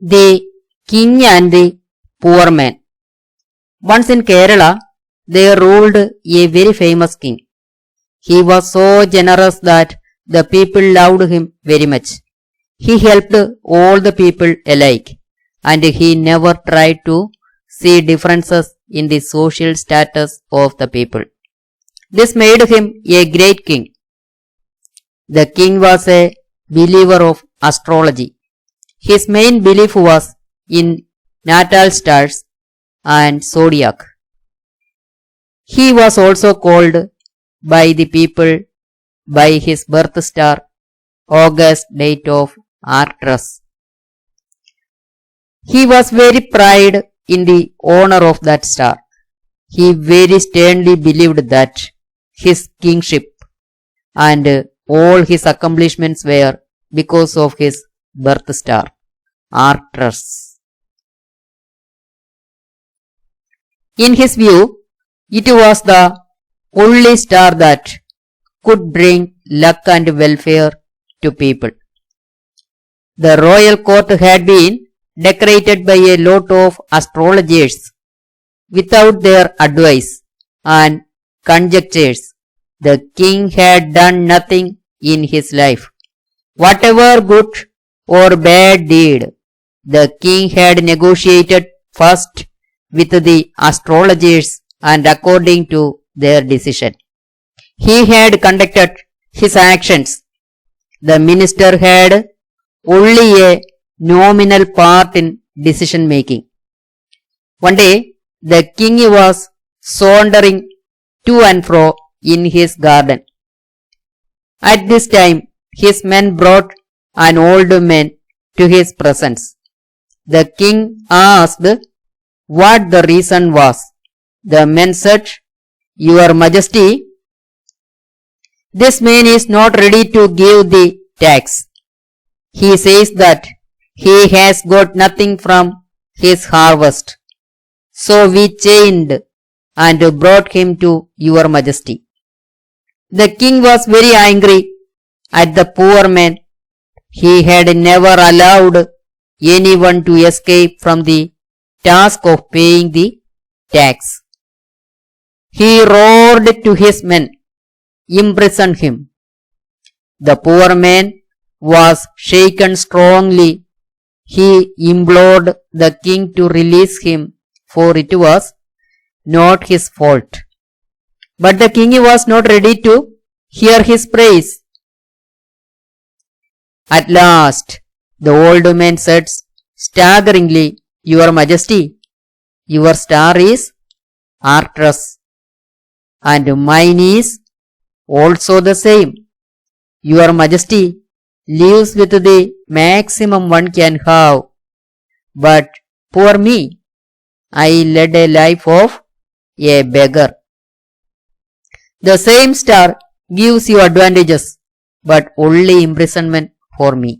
The King and the Poor Man. Once in Kerala, there ruled a very famous king. He was so generous that the people loved him very much. He helped all the people alike, and he never tried to see differences in the social status of the people. This made him a great king. The king was a believer of astrology. His main belief was in natal stars and zodiac. He was also called by the people by his birth star, August date of Arcturus. He was very pride in the honor of that star. He very sternly believed that his kingship and all his accomplishments were because of his birth star, Arcturus. In his view, it was the only star that could bring luck and welfare to people. The royal court had been decorated by a lot of astrologers. Without their advice and conjectures, the king had done nothing in his life. Whatever good or bad deed, the king had negotiated first with the astrologers and according to their decision. He had conducted his actions. The minister had only a nominal part in decision making. One day, the king was sauntering to and fro in his garden. At this time, his men brought an old man to his presence. The king asked what the reason was. The man said, "Your Majesty, this man is not ready to give the tax. He says that he has got nothing from his harvest. So we chained and brought him to your Majesty." The king was very angry at the poor man. He had never allowed anyone to escape from the task of paying the tax. He roared to his men, "Imprison him." The poor man was shaken strongly. He implored the king to release him, for it was not his fault. But the king was not ready to hear his praise. At last, the old man said staggeringly, "Your Majesty, your star is Arcturus, and mine is also the same. Your Majesty lives with the maximum one can have, but poor me, I led a life of a beggar. The same star gives you advantages, but only imprisonment for me."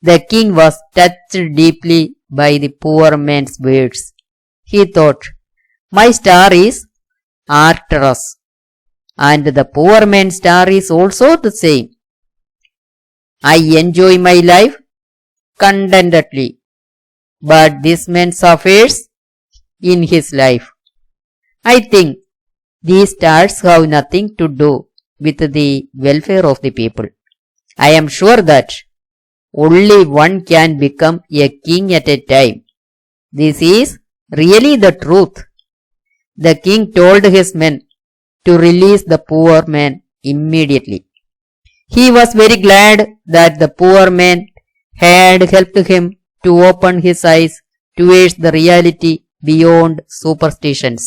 The king was touched deeply by the poor man's words. He thought, "My star is Arcturus, and the poor man's star is also the same. I enjoy my life contentedly, but this man suffers in his life. I think these stars have nothing to do with the welfare of the people. I am sure that only one can become a king at a time. This is really the truth." The king told his men to release the poor man immediately. He was very glad that the poor man had helped him to open his eyes towards the reality beyond superstitions.